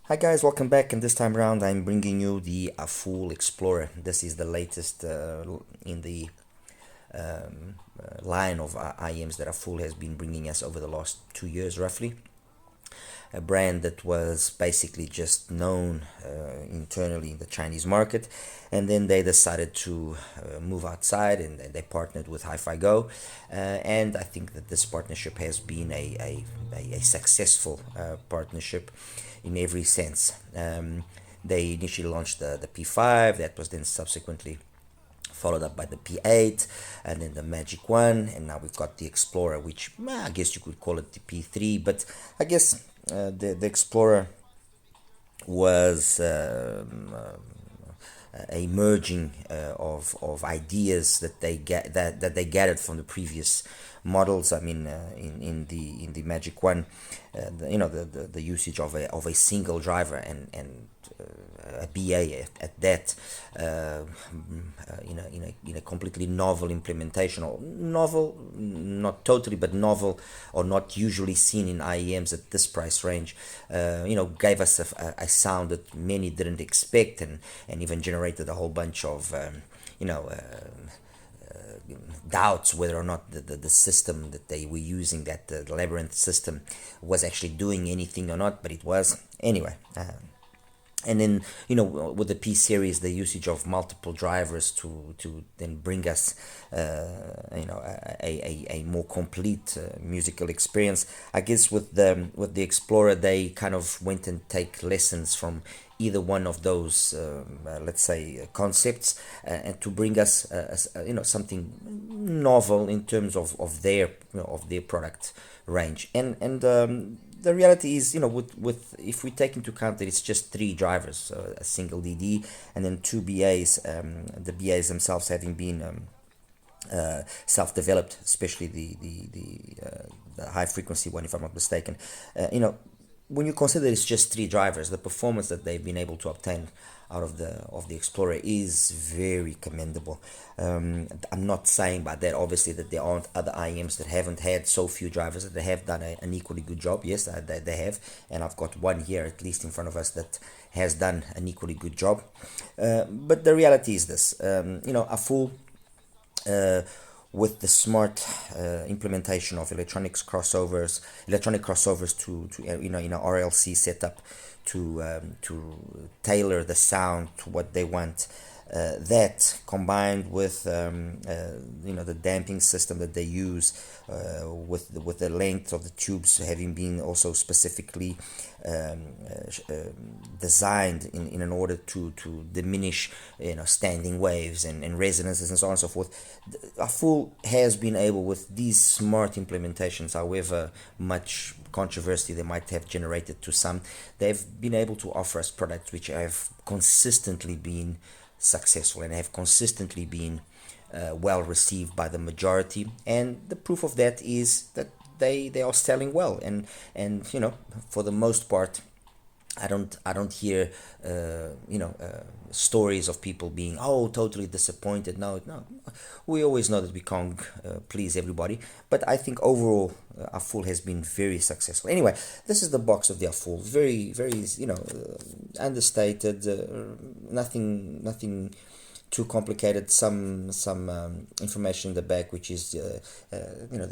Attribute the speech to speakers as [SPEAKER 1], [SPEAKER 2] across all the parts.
[SPEAKER 1] Hi guys, welcome back, and this time around I'm bringing you the AFUL Explorer. This is the latest in the line of IEMs that AFUL has been bringing us over the last 2 years roughly. A brand that was basically just known internally in the Chinese market, and then they decided to move outside, and they partnered with HIFIGO, and I think that this partnership has been a successful partnership in every sense. They initially launched the P5, that was then subsequently followed up by the P8, and then the Magic One, and now we've got the Explorer, which I guess you could call it the P3, but I guess the Explorer was a merging of ideas that they gathered from the previous models. I mean, in the Magic One, the usage of a single driver and a BA at that, in a completely novel implementation, or novel, not totally, but novel, or not usually seen in IEMs at this price range. Gave us a sound that many didn't expect, and even generated a whole bunch of doubts whether or not the system that they were using, that the labyrinth system, was actually doing anything or not, but it was anyway. And then, with the P series, the usage of multiple drivers to then bring us a more complete musical experience. I guess with the Explorer, they kind of went and take lessons from either one of those, let's say, concepts, and to bring us something novel in terms of their product range. And the reality is, with if we take into account that it's just three drivers, a single DD and then two BAs, the BAs themselves having been self-developed, especially the high frequency one, if I'm not mistaken. When you consider it's just three drivers, the performance that they've been able to obtain out of the Explorer is very commendable. I'm not saying by that, obviously, that there aren't other IEMs that haven't had so few drivers, that they have done an equally good job. Yes, they have, and I've got one here at least in front of us that has done an equally good job. But the reality is this: AFUL, with the smart implementation of electronic crossovers to in a RLC setup, to tailor the sound to what they want. That combined with the damping system that they use, with the length of the tubes having been also specifically designed in an order to diminish standing waves and resonances and so on and so forth. AFUL has been able, with these smart implementations, however much controversy they might have generated to some, they've been able to offer us products which have consistently been successful and have consistently been well received by the majority. And the proof of that is that they are selling well, and for the most part, I don't hear stories of people being totally disappointed. No, we always know that we can't please everybody, but I think overall AFUL has been very successful. Anyway, this is the box of the AFUL. Very, very understated. Nothing too complicated. Some information in the back, which is the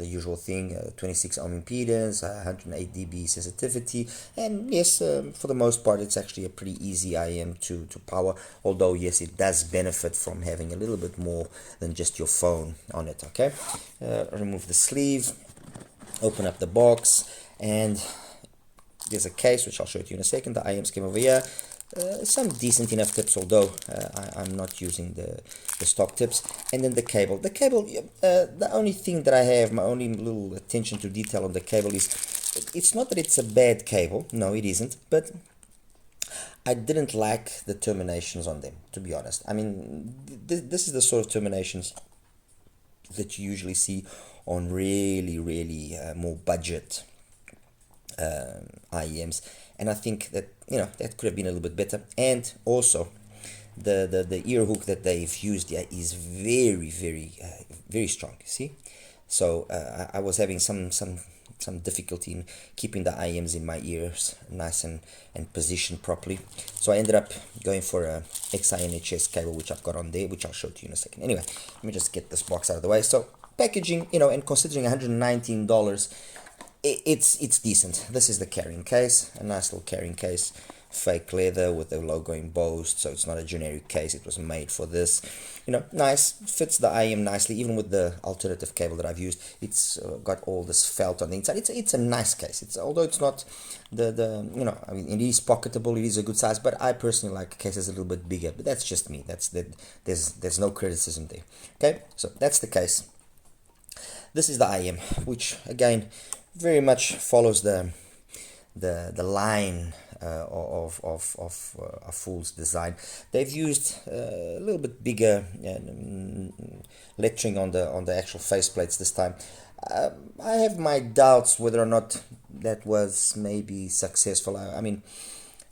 [SPEAKER 1] usual thing: 26 ohm impedance, 108 dB sensitivity, and yes, for the most part, it's actually a pretty easy IM to power. Although yes, it does benefit from having a little bit more than just your phone on it. Okay, remove the sleeve, open up the box, and there's a case which I'll show it to you in a second. The IMs came over here. Some decent enough tips, although I'm not using the stock tips. And then the cable. The only thing that I have, my only little attention to detail on the cable is, it's not that it's a bad cable. No, it isn't. But I didn't like the terminations on them, to be honest. I mean, this is the sort of terminations that you usually see on really, really more budget IEMs, and I think that that could have been a little bit better. And also, the ear hook that they've used here is very, very, very strong. See, so I was having some some difficulty in keeping the IMs in my ears nice and positioned properly. So I ended up going for a XINHS cable, which I've got on there, which I'll show to you in a second. Anyway, let me just get this box out of the way. So packaging, and considering $119, it's decent. This is the carrying case, a nice little carrying case, fake leather with the logo embossed, so it's not a generic case. It was made for this, nice, fits the IM nicely. Even with the alternative cable that I've used, it's got all this felt on the inside. It's a nice case. Although it's not I mean, it is pocketable, it is a good size, but I personally like cases a little bit bigger. But that's just me. There's no criticism there. Okay, so that's the case. This is the IM, which again very much follows the line of AFUL's design. They've used a little bit bigger lettering on the actual faceplates this time. I have my doubts whether or not that was maybe successful. I mean,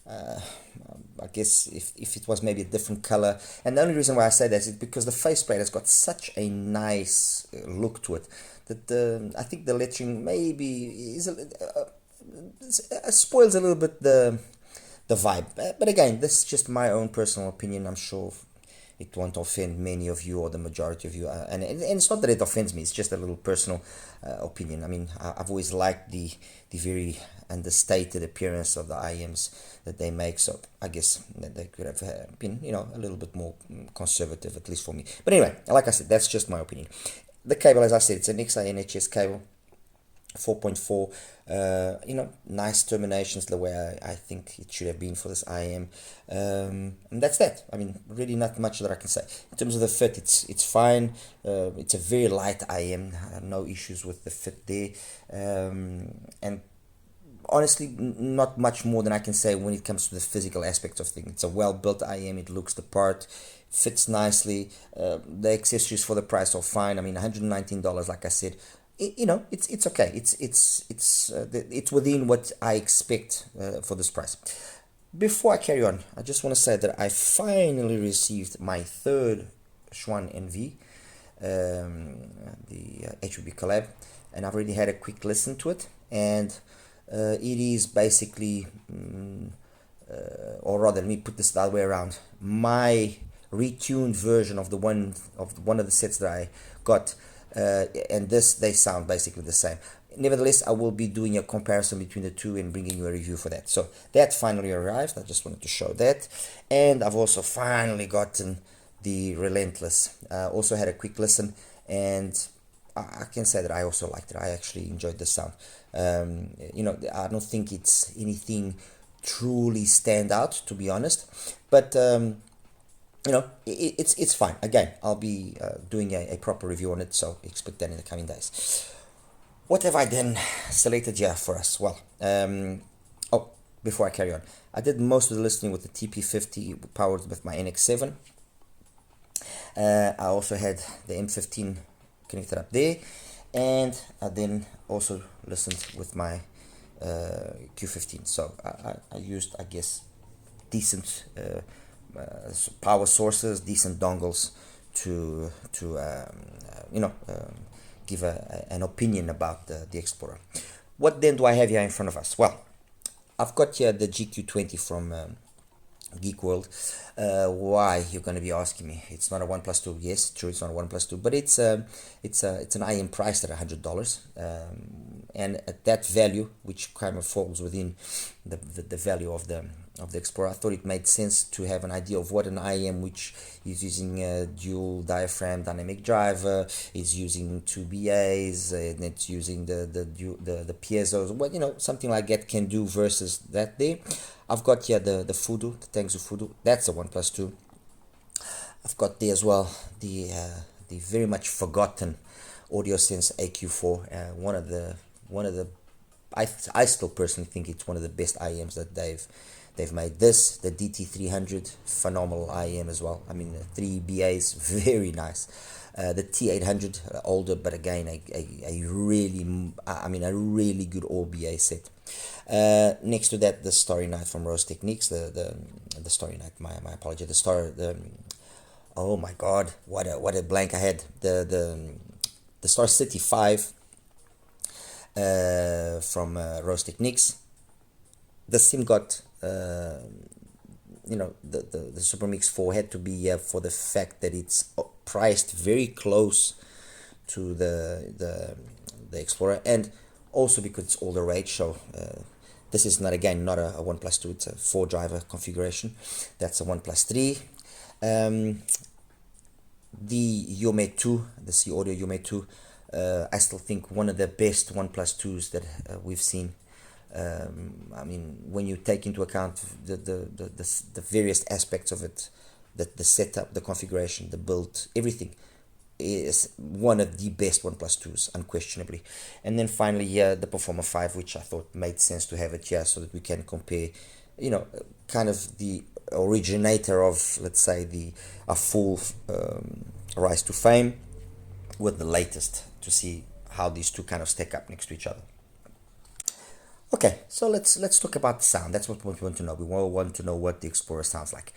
[SPEAKER 1] I guess if it was maybe a different color, and the only reason why I say that is because the faceplate has got such a nice look to it that I think the lettering maybe is spoils a little bit the vibe. But again, this is just my own personal opinion. I'm sure it won't offend many of you or the majority of you, and it's not that it offends me, it's just a little personal opinion. I mean, I've always liked the very understated appearance of the IMs that they make, so I guess that they could have been a little bit more conservative, at least for me. But anyway, like I said, that's just my opinion. The cable, as I said, it's an XINHS cable, 4.4, nice terminations the way I think it should have been for this IM, and that's that. I mean, really not much that I can say. In terms of the fit, it's fine. It's a very light IM, no issues with the fit there, and honestly, not much more than I can say when it comes to the physical aspects of things. It's a well-built IM, it looks the part, fits nicely, the accessories for the price are fine. I mean, $119, like I said, it's okay. It's within what I expect for this price. Before I carry on, I just want to say that I finally received my third Schwann NV, the HIFIGO collab, and I've already had a quick listen to it, and it is basically, or rather, let me put this the other way around. My retuned version of one of the sets that I got, and they sound basically the same. Nevertheless, I will be doing a comparison between the two and bringing you a review for that. So that finally arrived. I just wanted to show that, and I've also finally gotten the Relentless. Also had a quick listen, and I can say that I also liked it. I actually enjoyed the sound. I don't think it's anything truly stand out, to be honest, but it's fine. Again, I'll be doing a proper review on it, so expect that in the coming days. What have I then selected here for us? Well, before I carry on, I did most of the listening with the TP50 powered with my NX7. I also had the M15 connected up there, and I then also listened with my Q15. So I used, I guess, decent power sources, decent dongles to give an opinion about the Explorer. What then do I have here in front of us? Well, I've got here the GQ20 from Geek World. Why, you're going to be asking me? It's not a 1+2. Yes, true, it's not a 1+2, but it's an IM priced at $100, and at that value, which kind of falls within the value of the Explorer, I thought it made sense to have an idea of what an IM, which is using a dual diaphragm dynamic driver, is using 2 BAs, and it's using the piezos, what something like that can do versus that there. I've got here the Fudu, the Tangsu Fudu. That's a 1+2. I've got there as well the very much forgotten AudioSense AQ4. One of the I still personally think it's one of the best IMs that they've made. This, the DT300, phenomenal IM as well. I mean, 3 BAs, very nice. The T800, older, but again a really good all BA set. Next to that, the Starry Night from Rose Techniques, the Starry Night, my apology, oh my god, what a blank I had, the Star City 5, from Rose Techniques. The sim got the Super Mix 4 had to be for the fact that it's priced very close to the Explorer, and also because it's all the rage. So this is not a 1 plus 2, it's a 4 driver configuration. That's a 1 plus 3. The UMA 2, the C Audio UMA 2, I still think one of the best 1 plus 2s that we've seen. I mean, when you take into account the various aspects of it, the setup, the configuration, the build, everything is one of the best 1 plus 2s, unquestionably. And then finally here, the Performer 5, which I thought made sense to have it here so that we can compare, kind of the originator of, let's say, the AFUL rise to fame with the latest, to see how these two kind of stack up next to each other. Okay, so let's talk about the sound. That's what we want to know. We want to know what the Explorer sounds like.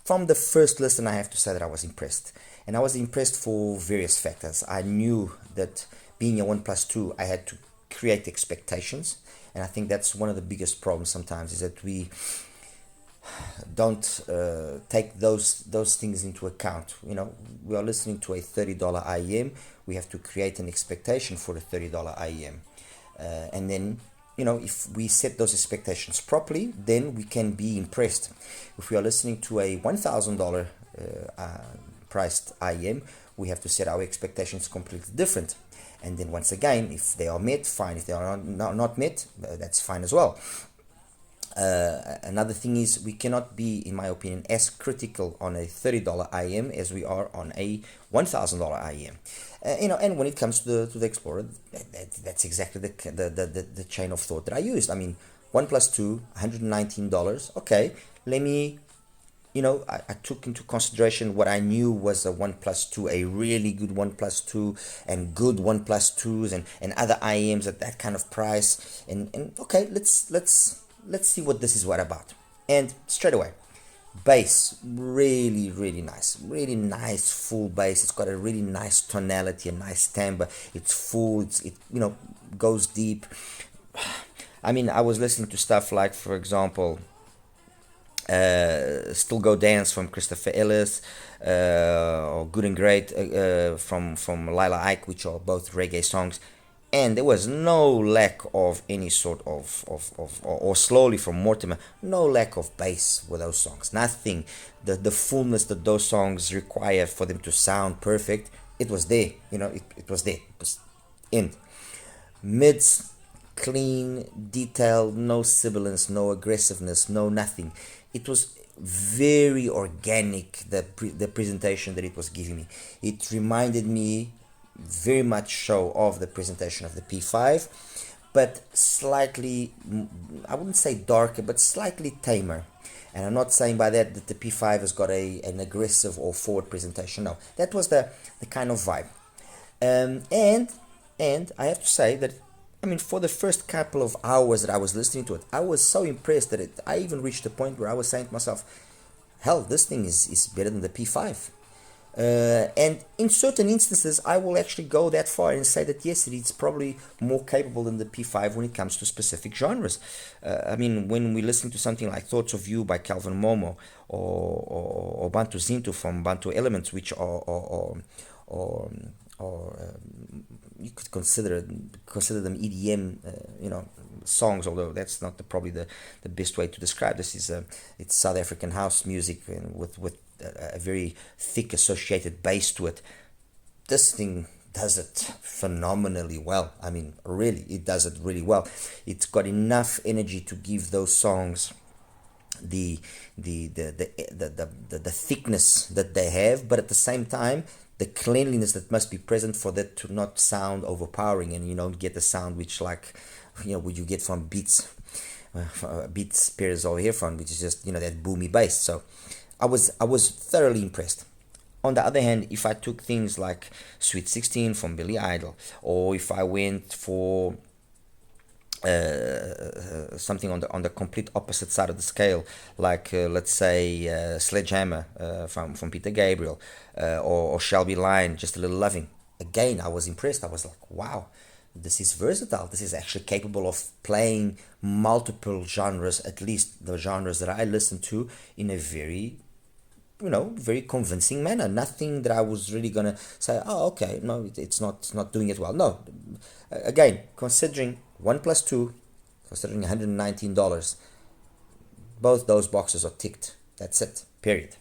[SPEAKER 1] From the first listen, I have to say that I was impressed. And I was impressed for various factors. I knew that being a 1 plus 2, I had to create expectations. And I think that's one of the biggest problems sometimes, is that we don't take those things into account. We are listening to a $30 IEM. We have to create an expectation for the $30 IEM. And then, if we set those expectations properly, then we can be impressed. If we are listening to a $1,000 priced IEM, we have to set our expectations completely different. And then once again, if they are met, fine. If they are not met, that's fine as well. Another thing is, we cannot be, in my opinion, as critical on a $30 IEM as we are on a $1,000 IEM. And when it comes to the Explorer, that's exactly the chain of thought that I used. I mean, 1 plus 2, $119. Okay, let me, I took into consideration what I knew was a 1 plus 2, a really good 1 plus 2, and good 1 plus 2s, and other IEMs at that kind of price. And okay, let's see what this is about. And straight away, bass, really nice full bass. It's got a really nice tonality, a nice timbre. It's full, it goes deep. I mean, I was listening to stuff like, for example, Still Go Dance from Christopher Ellis, or Good and Great from Lila Ike, which are both reggae songs. And there was no lack of any sort of or Slowly from Mortimer, no lack of bass with those songs. Nothing. The fullness that those songs require for them to sound perfect, it was there. It was there. It was in. Mids, clean, detailed, no sibilance, no aggressiveness, no nothing. It was very organic, the presentation that it was giving me. It reminded me very much so of the presentation of the P5, but slightly, I wouldn't say darker, but slightly tamer. And I'm not saying by that the P5 has got an aggressive or forward presentation. No, that was the kind of vibe. And I have to say that, I mean, for the first couple of hours that I was listening to it, I was so impressed that I even reached a point where I was saying to myself, hell, this thing is better than the P5. And in certain instances, I will actually go that far and say that yes, it's probably more capable than the P5 when it comes to specific genres. I mean, when we listen to something like Thoughts of You by Calvin Momo, or Bantu Zinto from Bantu Elements, which are you could consider them EDM, songs, although that's not probably the best way to describe this. It's South African house music with a very thick associated bass to it. This thing does it phenomenally well. I mean, really, it does it really well. It's got enough energy to give those songs the thickness that they have, but at the same time, the cleanliness that must be present for that to not sound overpowering, and get the sound which, like, what you get from Beats pairs over here from, which is just that boomy bass. So I was thoroughly impressed. On the other hand, if I took things like Sweet 16 from Billy Idol, or if I went for something on the complete opposite side of the scale, like let's say Sledgehammer from Peter Gabriel, or Shall Be Line, Just a Little Loving, again, I was impressed. I was like, wow, this is versatile. This is actually capable of playing multiple genres, at least the genres that I listen to, in a very, very convincing manner. Nothing that I was really gonna say, oh, okay, no, it's not doing it well. No, again, considering one plus two, considering $119, both those boxes are ticked. That's it. Period.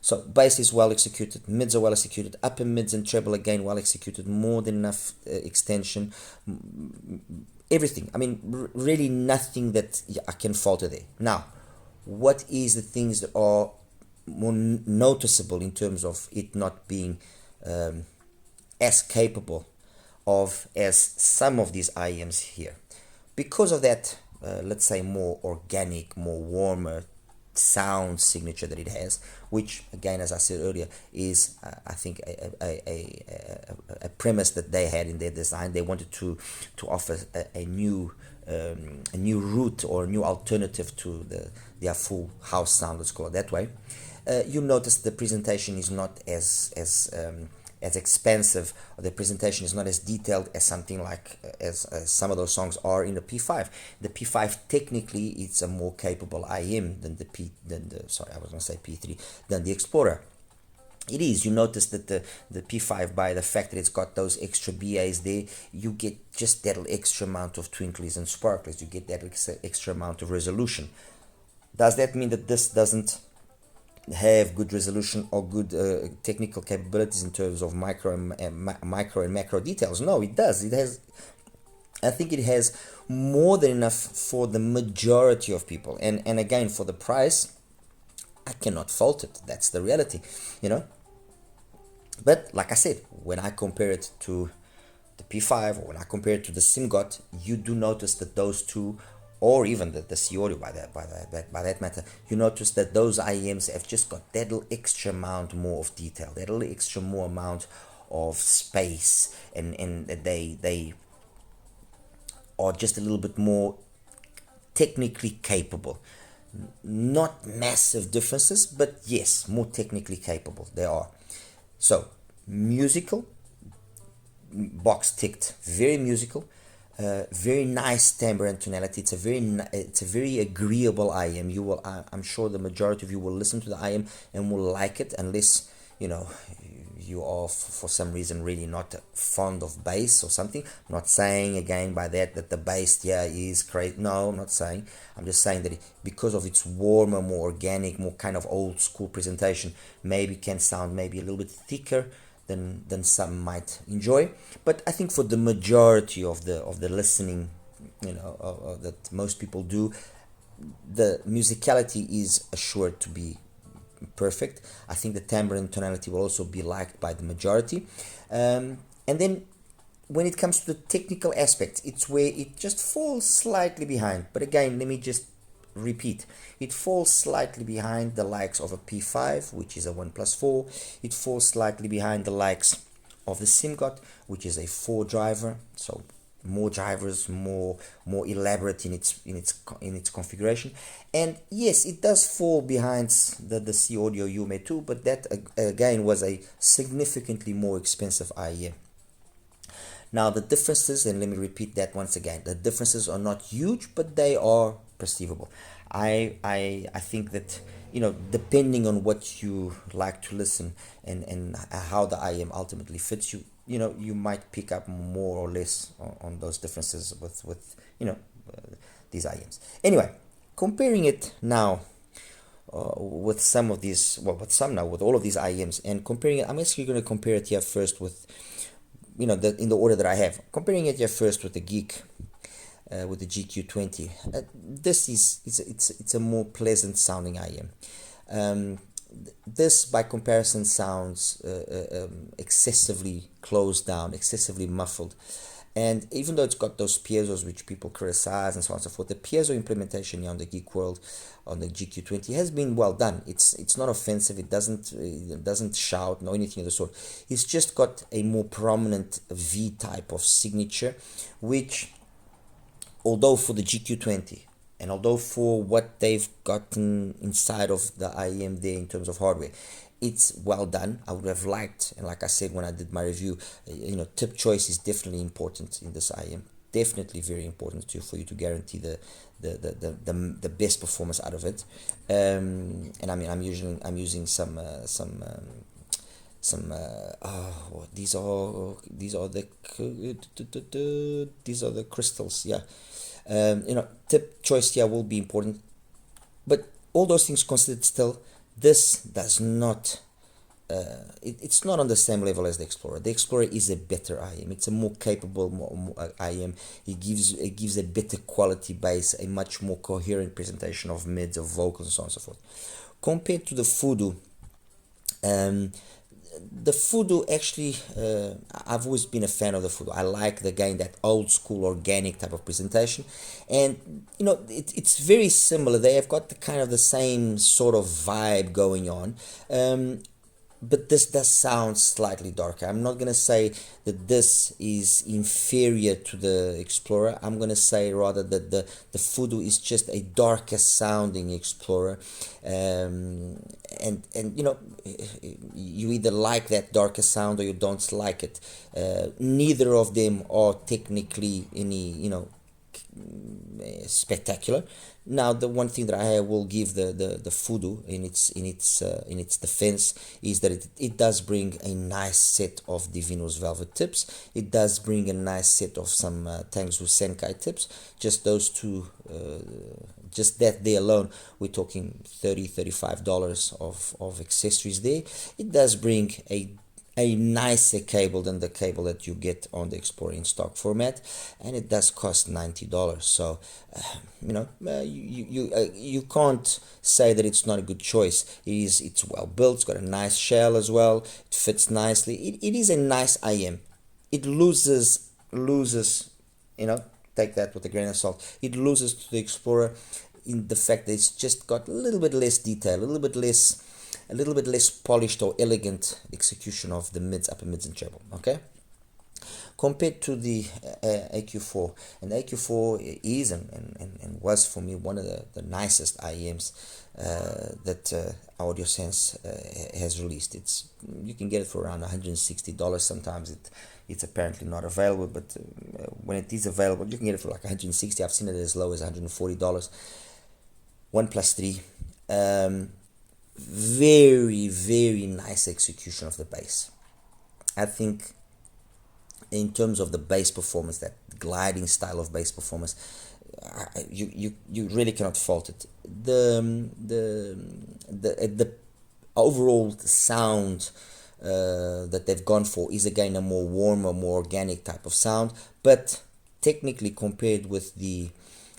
[SPEAKER 1] So bass is well executed, mids are well executed, upper mids and treble again well executed, more than enough extension, everything. I mean, really nothing that I can falter there. Now, what is the things that are more noticeable in terms of it not being as capable of as some of these IEMs here? Because of that, let's say more organic, more warmer sound signature that it has, which again, as I said earlier, is I think a premise that they had in their design. They wanted to offer a new route or a new alternative to their full house sound, let's call it that way. You notice the presentation is not as expensive, or the presentation is not as detailed as something like as some of those songs are in the P5. The P5 technically it's a more capable IM than the P3 than the Explorer. It is. You notice that the P5, by the fact that it's got those extra BAs there, you get just that extra amount of twinklies and sparkles. You get that extra amount of resolution. Does that mean that this doesn't have good resolution or good technical capabilities in terms of micro and macro details? No, it does. It has. I think it has more than enough for the majority of people, and again, for the price, I cannot fault it. That's the reality, But like I said, when I compare it to the P5 or when I compare it to the SimGot, you do notice that those two, or even the C Audio by that matter, you notice that those IEMs have just got that little extra amount more of detail, that little extra more amount of space, and they are just a little bit more technically capable. Not massive differences, but yes, more technically capable they are. So musical, box ticked, very musical. Very nice timbre and tonality. It's a very agreeable IM. I'm sure the majority of you will listen to the IM and will like it, unless you are for some reason really not fond of bass or something. I'm not saying again by that the bass is great. No, I'm not saying. I'm just saying that because of its warmer, more organic, more kind of old school presentation, maybe can sound maybe a little bit thicker than some might enjoy. But I think for the majority of the listening, that most people do, the musicality is assured to be perfect. I think the timbre and tonality will also be liked by the majority. And then when it comes to the technical aspects, it's where it just falls slightly behind. But again, let me just repeat, it falls slightly behind the likes of a P5, which is a 1+4. It falls slightly behind the likes of the SimGot, which is a 4 driver, so more drivers, more elaborate in its configuration. And yes, it does fall behind the C Audio Yume 2, but that again was a significantly more expensive IEM. Now the differences, and let me repeat that once again, the differences are not huge, but they are perceivable. I think that depending on what you like to listen and how the IM ultimately fits you, you might pick up more or less on those differences with these IMs. Anyway, comparing it now with some of these, with all of these IMs, and comparing it, I'm actually going to compare it here first with in the order that I have. Comparing it here first with the Geek, with the GQ20. This it's a more pleasant sounding IM. This, by comparison, sounds excessively closed down, excessively muffled. And even though it's got those piezos which people criticize and so on and so forth, the piezo implementation here on the Geek World, on the GQ20, has been well done. It's not offensive. It doesn't shout, no anything of the sort. It's just got a more prominent V type of signature, which, although for the GQ20, and although for what they've gotten inside of the IEM there in terms of hardware, it's well done. I would have liked, and like I said when I did my review, tip choice is definitely important in this IM. Definitely very important for you to guarantee the best performance out of it. And I mean, I'm using some these are the crystals. Yeah. Tip choice here will be important, but all those things considered, still this does not it's not on the same level as the Explorer. The Explorer is a better IM. It's a more capable more IM. It gives a better quality bass, a much more coherent presentation of mids, of vocals, and so on and so forth. Compared to the Voodoo, the Voodoo actually, I've always been a fan of the Voodoo. I like that old school organic type of presentation, and it's very similar. They have got the same sort of vibe going on. But this does sound slightly darker. I'm not going to say that this is inferior to the Explorer. I'm going to say rather that the Voodoo is just a darker sounding Explorer. And you either like that darker sound or you don't like it. Neither of them are technically any, spectacular. Now, the one thing that I will give the Voodoo in its defense is that it does bring a nice set of Divino's velvet tips. It does bring a nice set of some Tangsu Senkai tips. Just those two, just that there alone, we're talking $30-$35 of accessories there. It does bring a nicer cable than the cable that you get on the Explorer in stock format, and it does cost $90. So you can't say that it's not a good choice. It's well built. It's got a nice shell as well. It fits nicely. It is a nice IM. It loses, take that with a grain of salt. It loses to the Explorer in the fact that it's just got a little bit less detail, a little bit less polished or elegant execution of the mids, upper mids, and treble. Okay, compared to the AQ4, and the AQ4 is and was for me one of the nicest IEMs that AudioSense has released. You can get it for around $160. Sometimes it's apparently not available, but when it is available, you can get it for like $160. I've seen it as low as $140. 1+3. Very, very nice execution of the bass. I think in terms of the bass performance, that gliding style of bass performance, you really cannot fault it. The overall sound that they've gone for is again a more warmer, more organic type of sound, but technically compared with the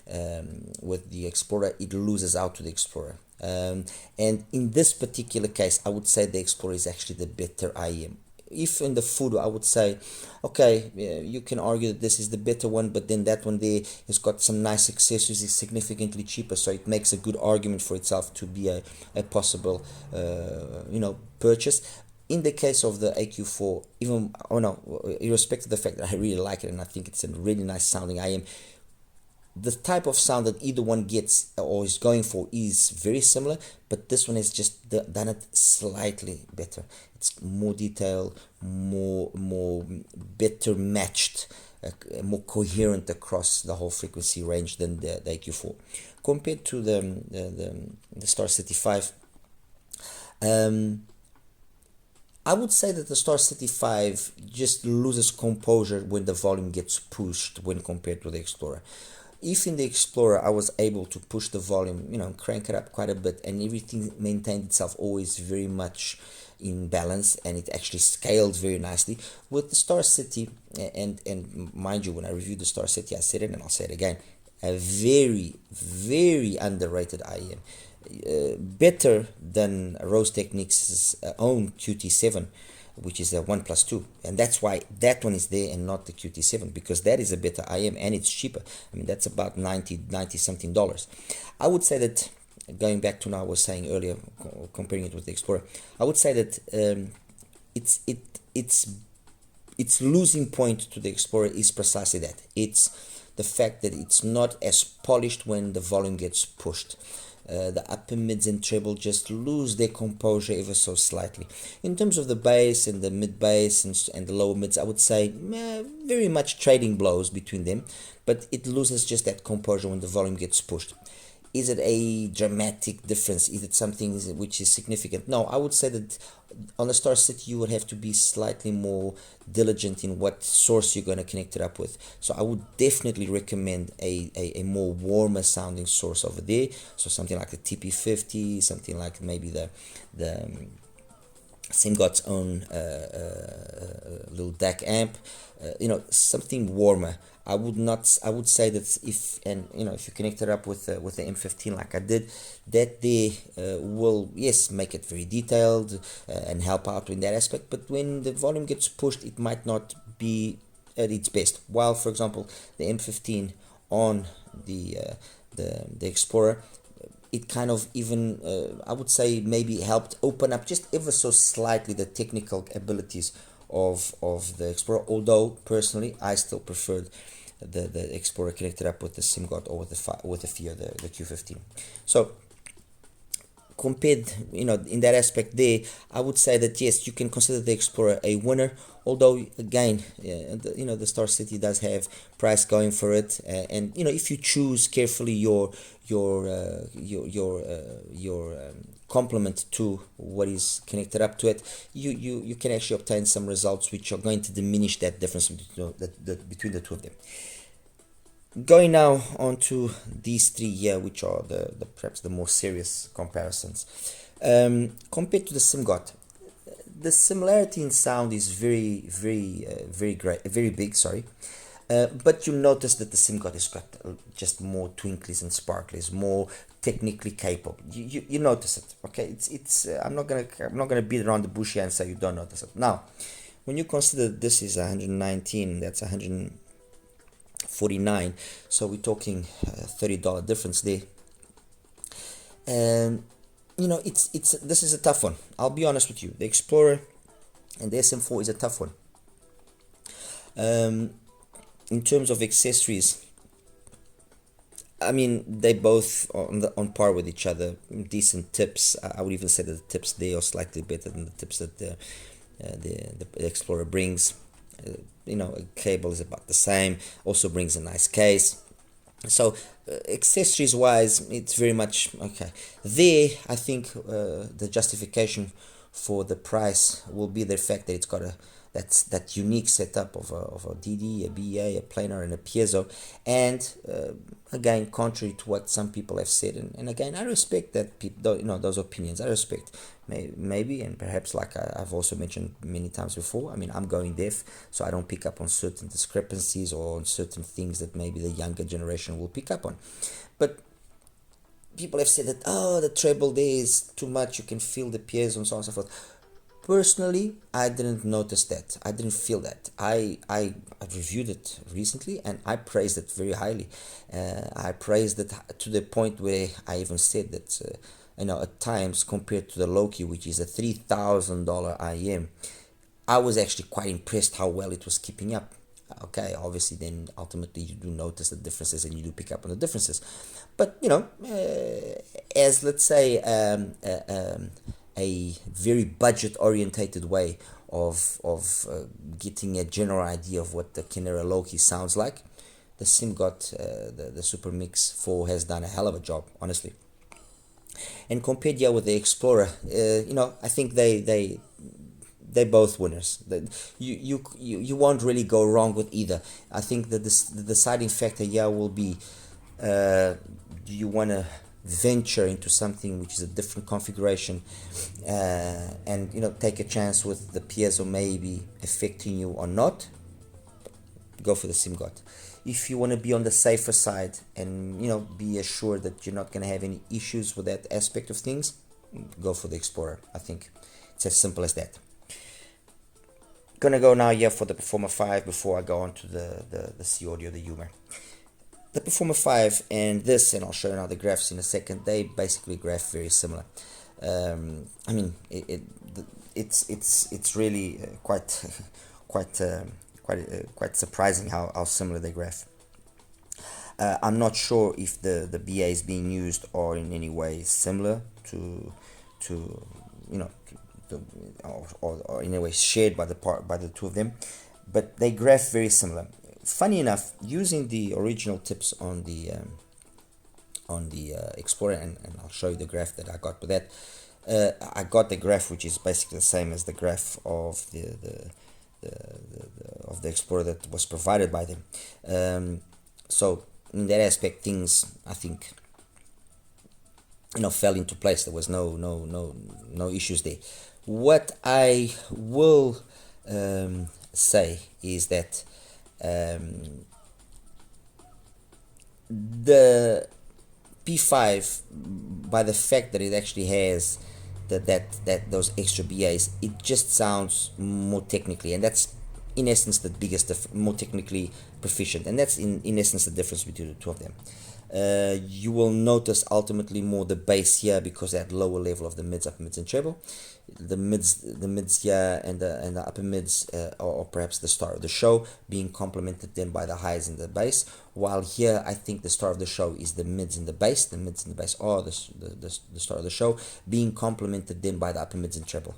[SPEAKER 1] Explorer, it loses out to the Explorer. And in this particular case, I would say the Explorer is actually the better IM. If in the Voodoo, I would say, okay, you can argue that this is the better one, but then that one there has got some nice accessories, is significantly cheaper, so it makes a good argument for itself to be a possible, purchase. In the case of the AQ4, irrespective of the fact that I really like it and I think it's a really nice sounding IM, the type of sound that either one gets or is going for is very similar, but this one has just done it slightly better. It's more detailed, more better matched, more coherent across the whole frequency range than the AQ4. Compared to the Star City 5, I would say that the Star City 5 just loses composure when the volume gets pushed when compared to the Explorer. If in the Explorer I was able to push the volume, crank it up quite a bit, and everything maintained itself always very much in balance, and it actually scaled very nicely. With the Star City, and mind you, when I reviewed the Star City, I said it and I'll say it again, a very, very underrated IM. Better than Rose Techniques' own QT7, which is a 1+2, and that's why that one is there and not the QT7, because that is a better IM and it's cheaper. I mean, that's about $90 something. I would say that, going back to what I was saying earlier, comparing it with the Explorer, I would say that its losing point to the Explorer is precisely that. It's the fact that it's not as polished when the volume gets pushed. The upper mids and treble just lose their composure ever so slightly. In terms of the bass and the mid bass and the lower mids, I would say very much trading blows between them, but it loses just that composure when the volume gets pushed. Is it a dramatic difference? Is it something which is significant? No, I would say that on the Star City you would have to be slightly more diligent in what source you're going to connect it up with. So I would definitely recommend a more warmer sounding source over there. So something like the TP50, something like maybe the SimGot's own little DAC amp, something warmer. I would say that if you connect it up with the M15 like I did, that will, yes, make it very detailed and help out in that aspect, but when the volume gets pushed, it might not be at its best. While, for example, the M15 on the Explorer, it kind of even, I would say, maybe helped open up just ever so slightly the technical abilities of the Explorer, although personally I still preferred the Explorer connected up with the SimGot or with the FIO, the Q15. So compared, in that aspect there, I would say that yes, you can consider the Explorer a winner, although again, the Star City does have price going for it, and if you choose carefully your complement to what is connected up to it, you can actually obtain some results which are going to diminish that difference between the two of them. Going now on to these three here, which are the perhaps the more serious comparisons. Compared to the SimGot, the similarity in sound is very big, sorry. But you notice that the SimGot has got just more twinklies and sparklies, more technically capable. You notice it, okay? It's I'm not gonna beat around the bush here and say you don't notice it. Now, when you consider this is 119, that's 149, so we're talking $30 difference there. And this is a tough one. I'll be honest with you. The Explorer and the SM4 is a tough one. In terms of accessories, I mean, they both on par with each other. Decent tips. I would even say that the tips there are slightly better than the tips that the Explorer brings. A cable is about the same. Also brings a nice case. So accessories wise, it's very much okay. There, I think the justification for the price will be the fact that it's got that unique setup of a DD, a BA, a planar, and a piezo. And again, contrary to what some people have said, and again, I respect that those opinions. I respect maybe, and perhaps, like I've also mentioned many times before. I mean, I'm going deaf, so I don't pick up on certain discrepancies or on certain things that maybe the younger generation will pick up on. But people have said that the treble there is too much. You can feel the piezo and so on and so forth. Personally, I didn't notice that. I didn't feel that. I reviewed it recently and I praised it very highly. I praised it to the point where I even said that, at times compared to the Loki, which is a $3,000 IM, I was actually quite impressed how well it was keeping up. Okay, obviously then ultimately you do notice the differences and you do pick up on the differences. But, as let's say, a very budget orientated way of getting a general idea of what the Kinera Loki sounds like, the SimGot, the Super Mix 4 has done a hell of a job, honestly. And compared here with the Explorer, I think they're both winners. You won't really go wrong with either. I think that the deciding factor here will be, do you want to venture into something which is a different configuration, and take a chance with the piezo maybe affecting you or not? Go for the SimGot. If you want to be on the safer side and be assured that you're not going to have any issues with that aspect of things, go for the Explorer. I think it's as simple as that. Gonna go now here for the Performer 5 before I go on to the C Audio, the Humor. The Performer 5 and this, and I'll show you now the graphs in a second, they basically graph very similar. I mean, it's really quite surprising how similar they graph. I'm not sure if the BAs being used are in any way similar to you know or in a way shared by the two of them, but they graph very similar. Funny enough, using the original tips on the Explorer, and I'll show you the graph that I got with that. I got the graph which is basically the same as the graph of the Explorer that was provided by them. So in that aspect, things, I think, fell into place. There was no issues there. What I will say is that the P5, by the fact that it actually has that those extra BAs, it just sounds more technically, and that's in essence the biggest more technically proficient, and that's in essence the difference between the two of them. You will notice ultimately more the bass here because at lower level of the mids, upper mids, and treble. The mids here and the upper mids or perhaps the star of the show being complemented then by the highs and the bass. While here, I think the star of the show is the mids and the bass. The mids and the bass are the star of the show, being complemented then by the upper mids and treble.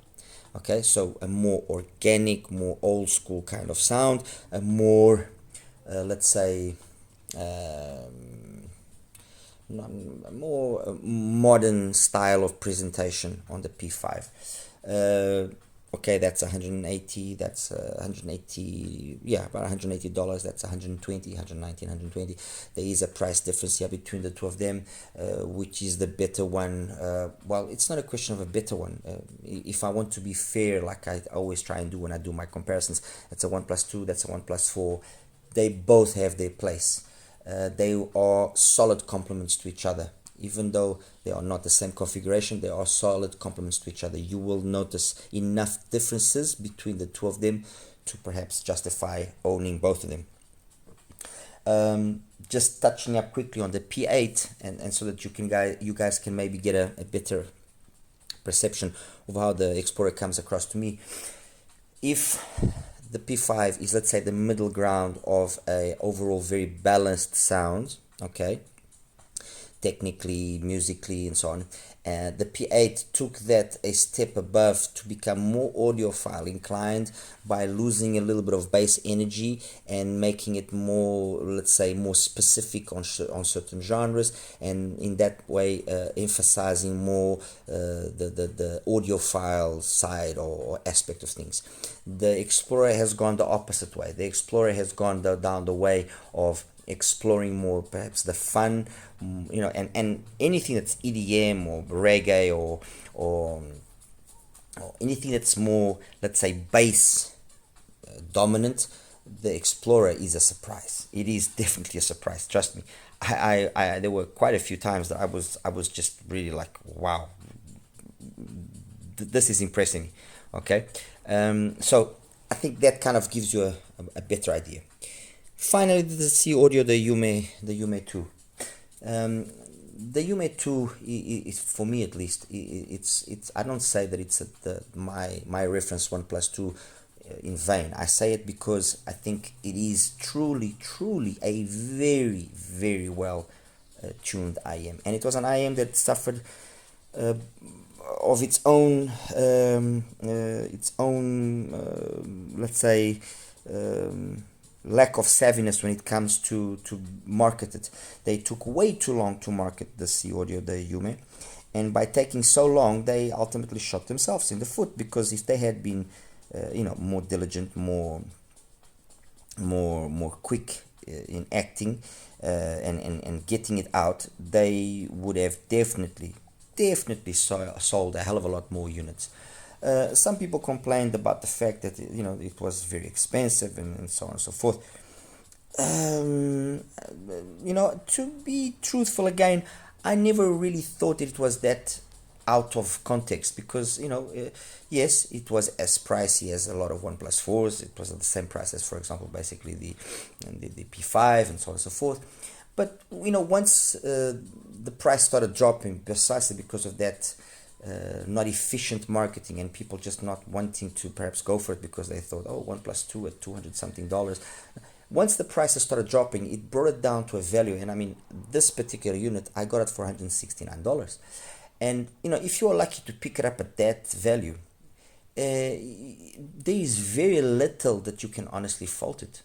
[SPEAKER 1] Okay, so a more organic, more old school kind of sound, a more let's say more modern style of presentation on the P5. Okay, that's 180, that's 180, yeah, about $180, that's 120, 119, 120. There is a price difference here between the two of them, which is the better one. Well, it's not a question of a better one. If I want to be fair, like I always try and do when I do my comparisons, that's a 1 plus 2, that's a 1 plus 4. They both have their place. They are solid complements to each other. Even though they are not the same configuration, they are solid complements to each other. You will notice enough differences between the two of them to perhaps justify owning both of them. Just touching up quickly on the P8, and so that you guys can maybe get a better perception of how the Explorer comes across to me. If the P5 is, let's say, the middle ground of a overall very balanced sound, okay, technically, musically, and so on. The P8 took that a step above to become more audiophile inclined by losing a little bit of bass energy and making it more, let's say, more specific on certain genres, and in that way emphasizing more the audiophile side or aspect of things. The Explorer has gone the opposite way. The Explorer has gone down the way of exploring more perhaps the fun, and anything that's EDM or reggae or anything that's more, let's say, bass dominant. The Explorer is a surprise. It is definitely a surprise, trust me. I there were quite a few times that I was just really like, wow, this is impressing me. Okay, so I think that kind of gives you a better idea. Finally, the C audio, the Yume 2. The Yume 2 is, for me at least, it's I don't say that it's my reference 1 plus 2 in vain. I say it because I think it is truly a very, very well tuned IM, and it was an IM that suffered of its own let's say lack of savviness when it comes to market it. They took way too long to market the C audio, the Yume, and by taking so long, they ultimately shot themselves in the foot, because if they had been more diligent, more quick in acting and getting it out, they would have definitely sold a hell of a lot more units. Some people complained about the fact that it was very expensive and so on and so forth. To be truthful again, I never really thought it was that out of context, because yes, it was as pricey as a lot of 1 plus 4s. It was at the same price as, for example, basically the P5 and so on and so forth. But once the price started dropping, precisely because of that not efficient marketing and people just not wanting to perhaps go for it because they thought, oh, 1 plus 2 at $200 something. Once the prices started dropping, it brought it down to a value. And I mean, this particular unit, I got it for $169. And if you're lucky to pick it up at that value, there is very little that you can honestly fault it.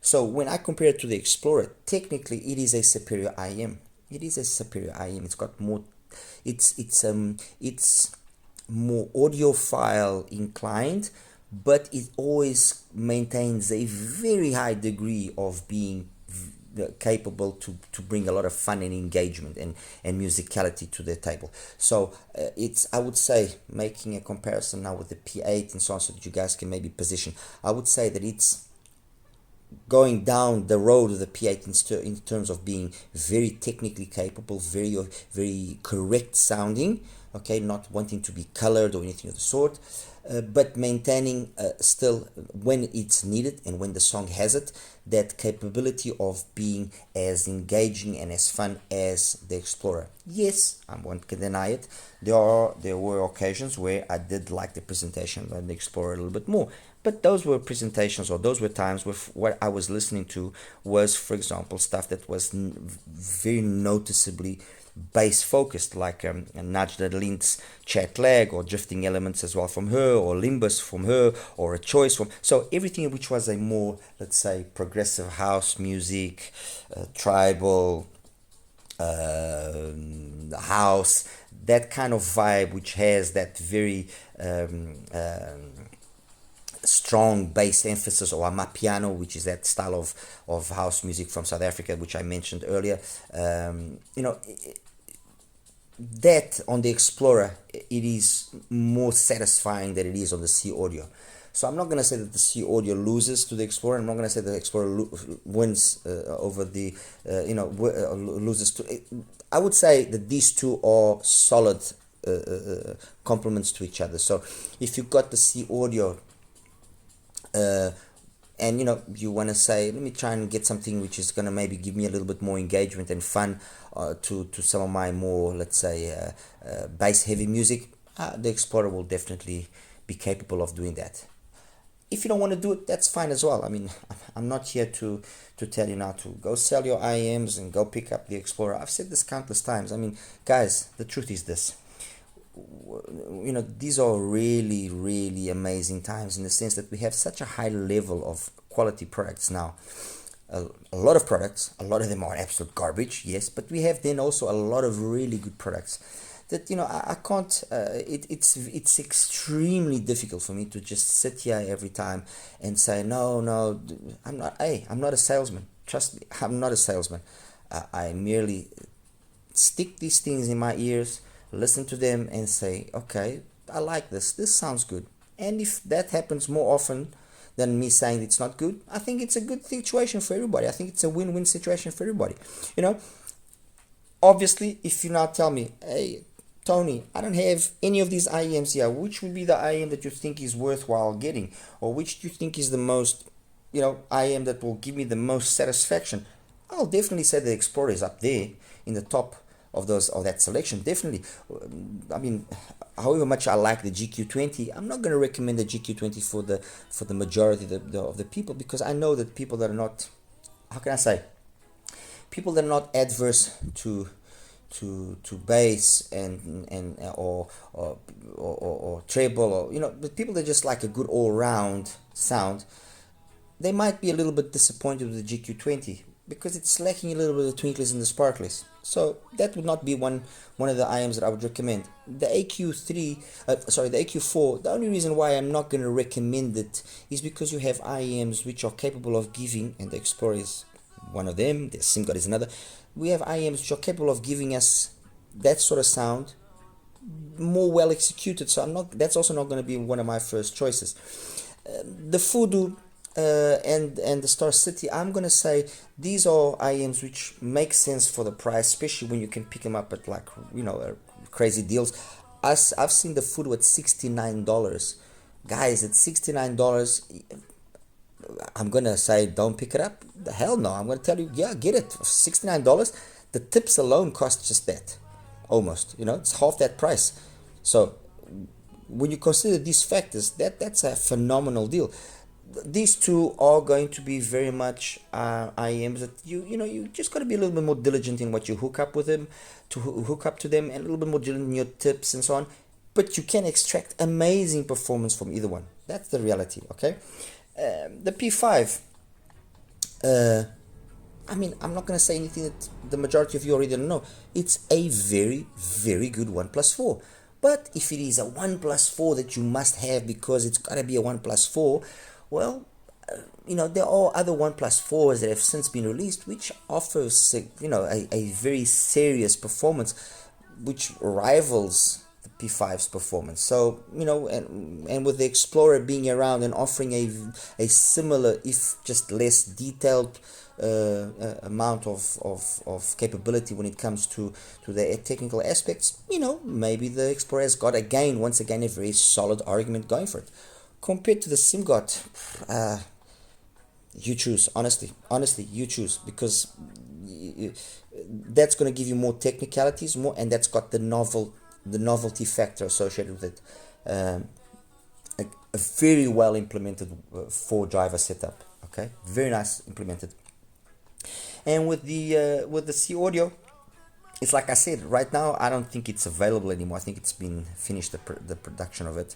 [SPEAKER 1] So when I compare it to the Explorer, technically it is a superior IM. It is a superior IM. It's got more. It's more audiophile inclined, but it always maintains a very high degree of being capable to bring a lot of fun and engagement and musicality to the table. So I would say, making a comparison now with the P8 and so on, so that you guys can maybe position, I would say that it's going down the road of the P8 in terms of being very technically capable, very correct sounding, okay, not wanting to be colored or anything of the sort, but maintaining still, when it's needed and when the song has it, that capability of being as engaging and as fun as the Explorer. Yes, I won't deny it. There were occasions where I did like the presentation of the Explorer a little bit more, but those were presentations, or those were times with what I was listening to was, for example, stuff that was very noticeably bass focused, like Nudge the Lynx chat lag, or drifting elements as well from her, or limbus from her, or a choice from, so everything which was a more, let's say, progressive house music, tribal house, that kind of vibe, which has that very strong bass emphasis, or amapiano, which is that style of house music from South Africa, which I mentioned earlier. That on the Explorer, it is more satisfying than it is on the C Audio. So I'm not going to say that the C Audio loses to the Explorer. I'm not going to say that the Explorer wins over the, loses to. I would say that these two are solid complements to each other. So if you've got the C Audio, and you want to say, let me try and get something which is going to maybe give me a little bit more engagement and fun to some of my more, let's say, bass heavy music, the Explorer will definitely be capable of doing that. If you don't want to do it, that's fine as well. I mean, I'm not here to tell you now to go sell your IMs and go pick up the Explorer. I've said this countless times. I mean, guys, the truth is this. These are really, really amazing times, in the sense that we have such a high level of quality products now. A lot of products, a lot of them are absolute garbage, yes, but we have then also a lot of really good products that I can't. It's extremely difficult for me to just sit here every time and say no, I'm not. Hey, I'm not a salesman. Trust me, I'm not a salesman. I merely stick these things in my ears, listen to them, and say, okay, I like this sounds good. And if that happens more often than me saying it's not good, I think it's a good situation for everybody. I think it's a win-win situation for everybody. Obviously, if you now tell me, hey Tony, I don't have any of these IEMs here, which would be the IEM that you think is worthwhile getting, or which do you think is the most IEM that will give me the most satisfaction? I'll definitely say the Explorer is up there in the top of that selection, definitely. I mean, however much I like the GQ20, I'm not going to recommend the GQ20 for the majority of the people, because I know that people that are not, how can I say, people that are not adverse to bass and or treble, or but people that just like a good all-round sound, they might be a little bit disappointed with the GQ20 because it's lacking a little bit of twinklies and the sparklies. So that would not be one of the IMs that I would recommend. The the AQ4, the only reason why I'm not going to recommend it is because you have IMs which are capable of giving, and the Explorer is one of them, the SimGod is another. We have IMs which are capable of giving us that sort of sound more well executed, so that's also not going to be one of my first choices. The Voodoo and the Star City, I'm going to say these are IMs which make sense for the price, especially when you can pick them up at crazy deals. I've seen the Voodoo at $69. Guys, at $69, I'm going to say don't pick it up. The hell no. I'm going to tell you, yeah, get it for $69. The tips alone cost just that. Almost. It's half that price. So when you consider these factors, that's a phenomenal deal. these two are going to be very much IEMs that you just got to be a little bit more diligent in what you hook up with them, to hook up to them, and a little bit more diligent in your tips and so on. But you can extract amazing performance from either one. That's the reality. Okay, the P5. I mean, I'm not going to say anything that the majority of you already don't know. It's a very, very good 1+4. But if it is a 1+4 that you must have because it's got to be a 1+4, well, there are other 1+4s that have since been released which offers, a very serious performance which rivals the P5's performance. So, and with the Explorer being around and offering a similar, if just less detailed amount of capability when it comes to the technical aspects, maybe the Explorer has got once again a very solid argument going for it. Compared to the SIMGOT, you choose, honestly you choose, because that's going to give you more technicalities, and that's got the novelty factor associated with it. A very well implemented 4-driver setup. Okay, very nice implemented. And with the C Audio, it's like I said, right now I don't think it's available anymore. I think it's been finished, the production of it.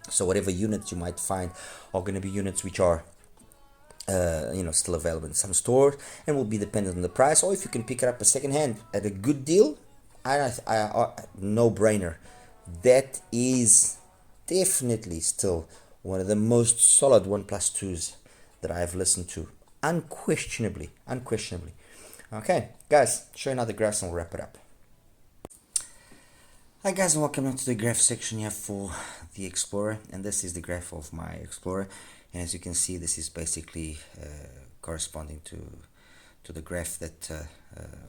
[SPEAKER 1] So whatever units you might find are going to be units which are still available in some stores, and will be dependent on the price. Or if you can pick it up a second hand at a good deal, no brainer. That is definitely still one of the most solid 1+2s that I have listened to, unquestionably. Okay, guys, show you another graphs and we'll wrap it up. Hi guys, and welcome to the graph section here for the Explorer, and this is the graph of my Explorer. And as you can see, this is basically corresponding to the graph that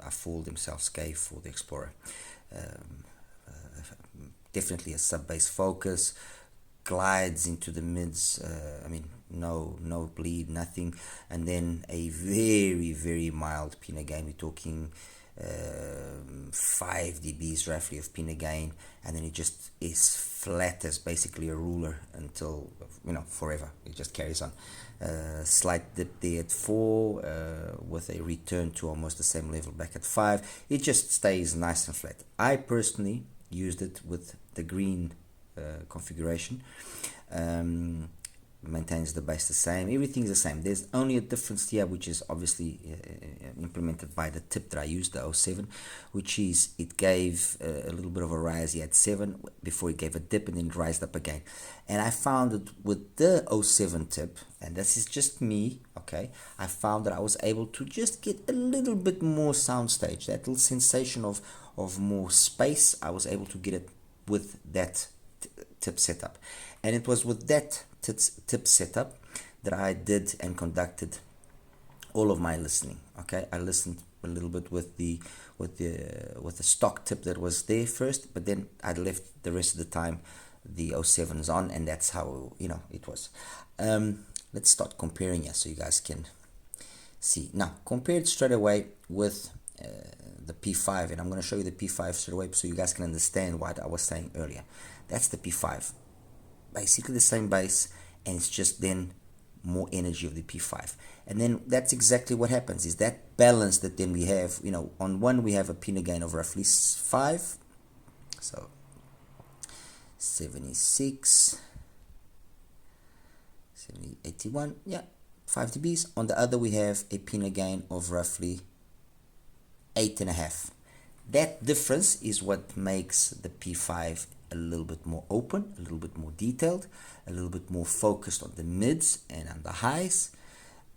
[SPEAKER 1] AFUL themselves gave for the Explorer. Definitely a sub-bass focus, glides into the mids, no bleed, nothing, and then a very, very mild pinna gain. We're talking 5 dBs roughly of pinna gain, and then it just is flat as basically a ruler until forever. It just carries on. Slight dip there at 4, with a return to almost the same level back at 5. It just stays nice and flat. I personally used it with the green configuration. Maintains the bass the same, everything's the same. There's only a difference here, which is obviously implemented by the tip that I used, the 07, which is it gave a little bit of a rise here at 7 before it gave a dip and then it rised up again. And I found that with the 07 tip, and this is just me, okay, I found that I was able to just get a little bit more soundstage, that little sensation of more space. I was able to get it with that tip setup, and it was with that tip setup that I did and conducted all of my listening. Okay, I listened a little bit with the stock tip that was there first, but then I left the rest of the time the 07s on, and that's how it was. Let's start comparing here so you guys can see. Now compared straight away with the P5, and I'm going to show you the P5 straight away so you guys can understand what I was saying earlier. That's the P5, basically the same bass, and it's just then more energy of the P5. And then that's exactly what happens, is that balance that then we have, on one we have a pinna gain of roughly 5, so 76, 70, 81, yeah, 5 dBs. On the other we have a pinna gain of roughly 8.5. That difference is what makes the P5 a little bit more open, a little bit more detailed, a little bit more focused on the mids and on the highs,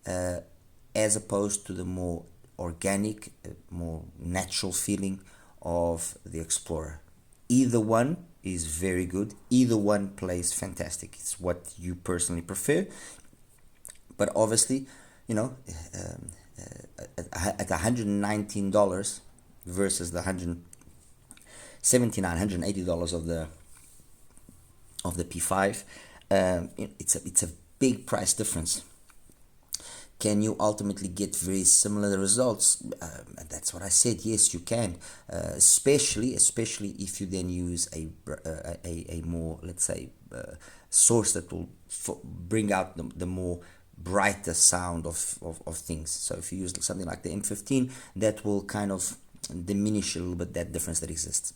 [SPEAKER 1] as opposed to the more organic, more natural feeling of the Explorer. Either one is very good, either one plays fantastic. It's what you personally prefer, but obviously, at $119 versus the $179, $180 of the P5, it's a big price difference. Can you ultimately get very similar results? And that's what I said. Yes, you can, especially if you then use a more, let's say, source that will bring out the more brighter sound of things. So if you use something like the M15, that will kind of diminish a little bit that difference that exists.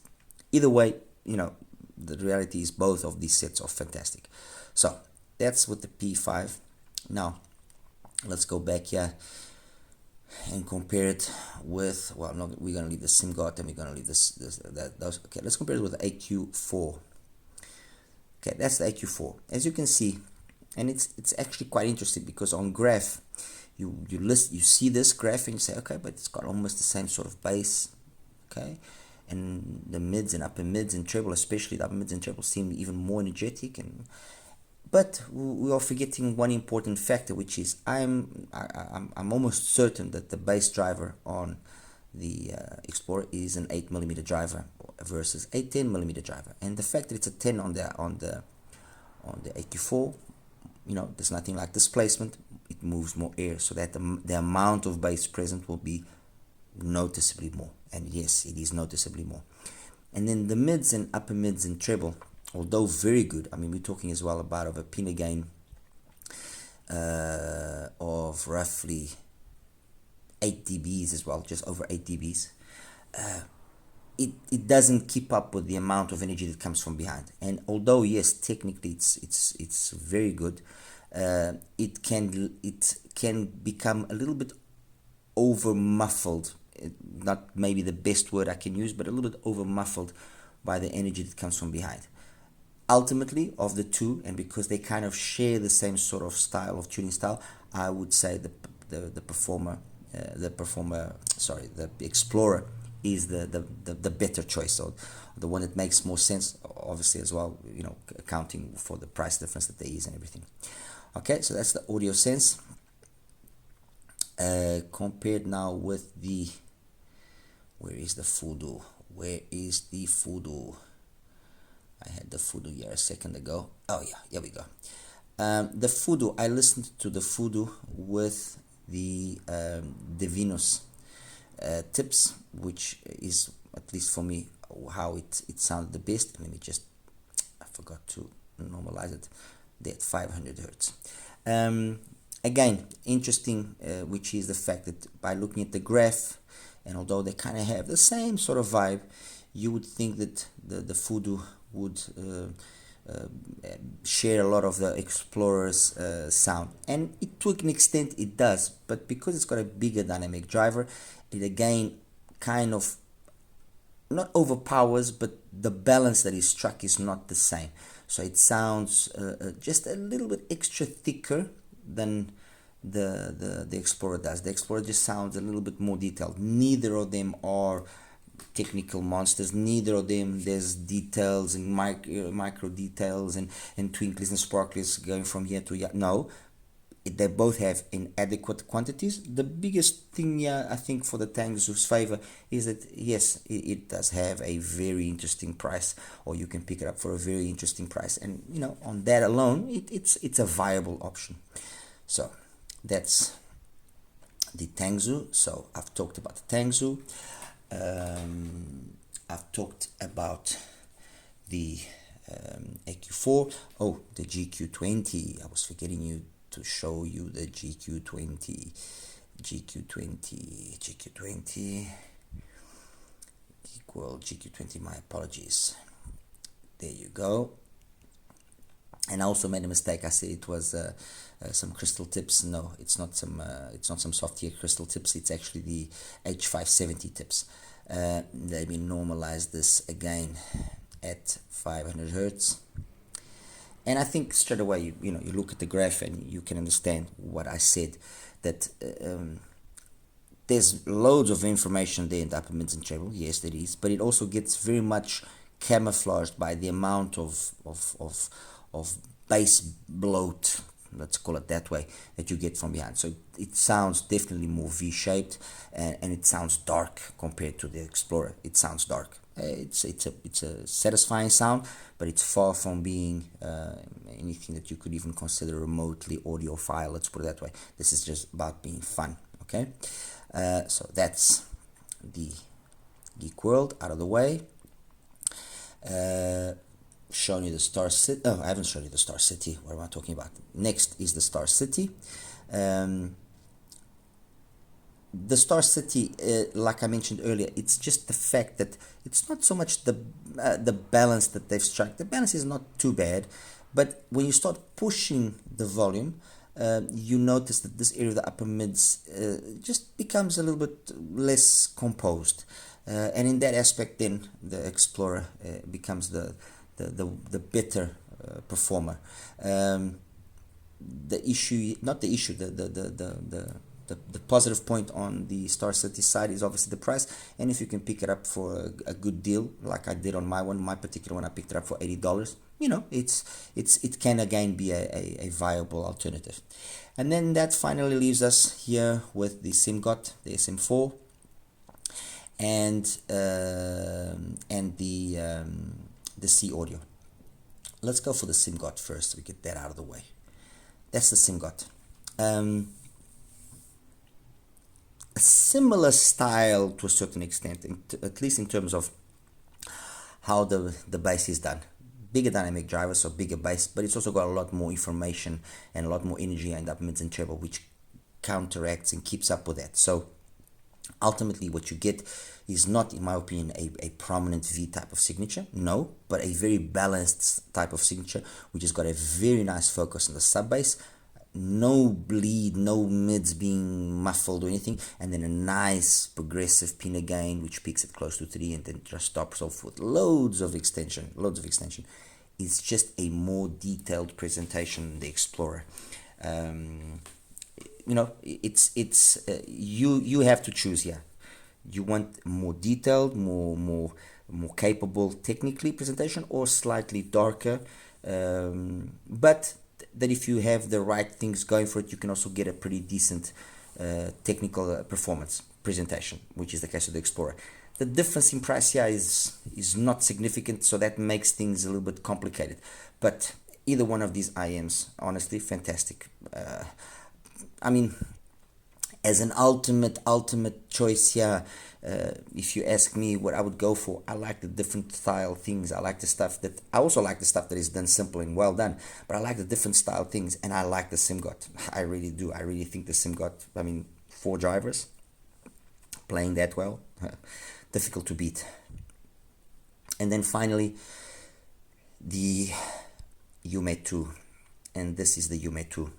[SPEAKER 1] Either way, the reality is both of these sets are fantastic. So that's with the P5. Now let's go back here and compare it with, well, we're going to leave the SIMGOT and we're going to leave those. Okay, let's compare it with the AQ4. Okay, that's the AQ4. As you can see, and it's actually quite interesting, because on graph, you see this graph and you say, okay, but it's got almost the same sort of bass, okay, and the mids and upper mids and treble, especially the upper mids and treble, seem even more energetic. But we are forgetting one important factor, which is I'm almost certain that the bass driver on the Explorer is an 8mm driver versus a 10mm driver, and the fact that it's a 10 on the AQ4, there's nothing like displacement. It moves more air, so that the amount of bass present will be noticeably more. And yes, it is noticeably more. And then the mids and upper mids and treble, although very good, I mean, we're talking as well about a pinna gain of roughly 8 dBs as well, just over 8 dBs. It doesn't keep up with the amount of energy that comes from behind. And although yes, technically it's very good, it can become a little bit over muffled. Not maybe the best word I can use, but a little bit over muffled by the energy that comes from behind. Ultimately, of the two, and because they kind of share the same sort of style of tuning style, I would say the Explorer is the better choice, or the one that makes more sense, obviously, as well, accounting for the price difference that there is and everything. Okay, so that's the audio sense. Compared now with the, where is the Fudu? I had the Fudu here a second ago. Oh yeah, here we go. The Fudu, I listened to the Fudu with the Venus tips, which is, at least for me, how it sounded the best. Let me just, I forgot to normalize it. They're at 500 hertz. Again, interesting, which is the fact that by looking at the graph, and although they kind of have the same sort of vibe, you would think that the Fudu would share a lot of the Explorer's sound, and to an extent it does, but because it's got a bigger dynamic driver, it again kind of not overpowers, but the balance that is struck is not the same. So it sounds just a little bit extra thicker than the Explorer does. The Explorer just sounds a little bit more detailed. Neither of them are technical monsters. Neither of them there's details and micro details and twinklies and sparkles going from here to here. No, they both have inadequate quantities. The biggest thing here, I think, for the Tangsu's favor is that yes, it does have a very interesting price, or you can pick it up for a very interesting price, and on that alone, it's a viable option. So that's the Tangsu. So I've talked about the Tangsu. I've talked about the AQ4. Oh, the GQ20. I was forgetting to show you the GQ20 equal GQ20. My apologies. There you go. And I also made a mistake. I said it was some crystal tips. No, it's not some soft tier crystal tips. It's actually the H570 tips. Let me normalize this again at 500 hertz. And I think straight away, you look at the graph and you can understand what I said, that there's loads of information there in the upper mids and treble. Yes, there is, but it also gets very much camouflaged by the amount of bass bloat, let's call it that way, that you get from behind. So it sounds definitely more V-shaped, and it sounds dark compared to the Explorer. It sounds dark. It's a satisfying sound, but it's far from being anything that you could even consider remotely audiophile. Let's put it that way. This is just about being fun. Okay, so that's the geek world out of the way. Shown you the Star City. Oh, I haven't shown you the Star City. What am I talking about? Next is the Star City. The Star City, like I mentioned earlier, it's just the fact that it's not so much the balance that they've struck. The balance is not too bad, but when you start pushing the volume, you notice that this area of the upper mids just becomes a little bit less composed, and in that aspect, then the Explorer becomes the better performer. The issue, not the issue, the positive point on the Star City side is obviously the price, and if you can pick it up for a good deal, like I did on my particular one, I picked it up for $80. You know, it can again be a viable alternative. And then that finally leaves us here with the SIMGOT, the SM4, and the C audio. Let's go for the SIMGOT first. So we get that out of the way. That's the SIMGOT. A similar style to a certain extent, at least in terms of how the bass is done. Bigger dynamic driver, so bigger bass, but it's also got a lot more information and a lot more energy and up mids and treble, which counteracts and keeps up with that. So ultimately what you get is not, in my opinion, a prominent V type of signature, no, but a very balanced type of signature, which has got a very nice focus on the sub bass, no bleed, no mids being muffled or anything, and then a nice progressive pinna gain which peaks at close to 3 and then just stops off with loads of extension. It's just a more detailed presentation than the Explorer. You know, it's you have to choose here. You want more detailed, more capable technically presentation, or slightly darker, but that if you have the right things going for it, you can also get a pretty decent technical performance presentation, which is the case of the Explorer. The difference in price here is not significant, so that makes things a little bit complicated. But either one of these IMs, honestly, fantastic. I mean, as an ultimate choice here, if you ask me what I would go for, I like the different style things. I like the stuff that, I also like the stuff that is done simple and well done, but I like the different style things, and I like the SIMGOT. I really do. I really think the SIMGOT, I mean, 4 drivers playing that well, difficult to beat. And then finally, the UME 2, and this is the UME 2.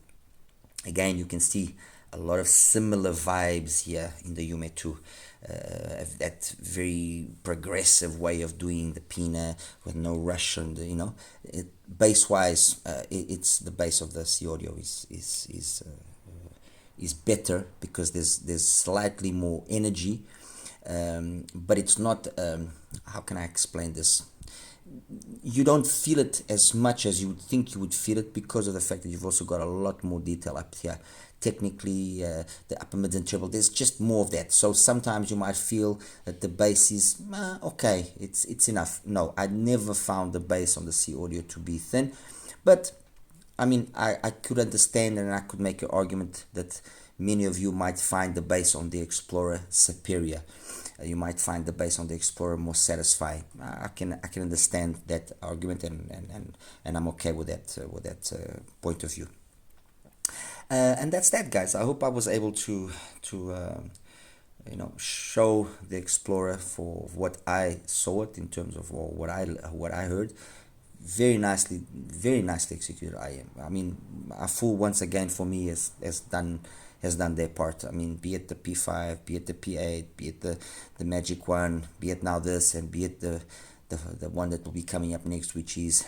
[SPEAKER 1] Again, you can see a lot of similar vibes here in the UME 2. That very progressive way of doing the pinna with no rush, and you know, bass wise, it's the bass of the C audio is better because there's slightly more energy, but it's not. How can I explain this? You don't feel it as much as you would think you would feel it because of the fact that you've also got a lot more detail up here. Technically, the upper mids and treble, there's just more of that. So sometimes you might feel that the bass is okay, it's enough. No, I never found the bass on the C audio to be thin, but I mean, I could understand, and I could make an argument that many of you might find the bass on the Explorer superior. You might find the bass on the Explorer more satisfying. I can understand that argument, and I'm okay with that point of view. And that's that, guys. I hope I was able to show the Explorer for what I saw it in terms of, or what I heard. Very nicely executed. I mean, AFUL once again for me has done their part. I mean, be it the P5, be it the P8, be it the Magic One, be it now this, and be it the one that will be coming up next, which is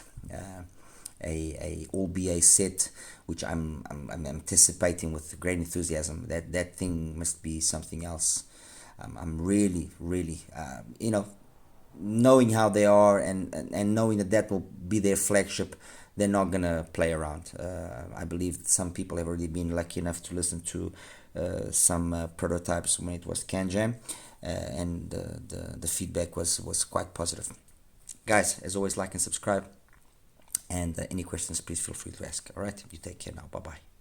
[SPEAKER 1] a all BA set, which I'm anticipating with great enthusiasm. That thing must be something else. I'm really knowing how they are, and knowing that will be their flagship, they're not gonna play around. I believe some people have already been lucky enough to listen to some prototypes when it was CanJam, and the feedback was quite positive. Guys, as always, like and subscribe, and any questions, please feel free to ask. All right, you take care now. Bye bye.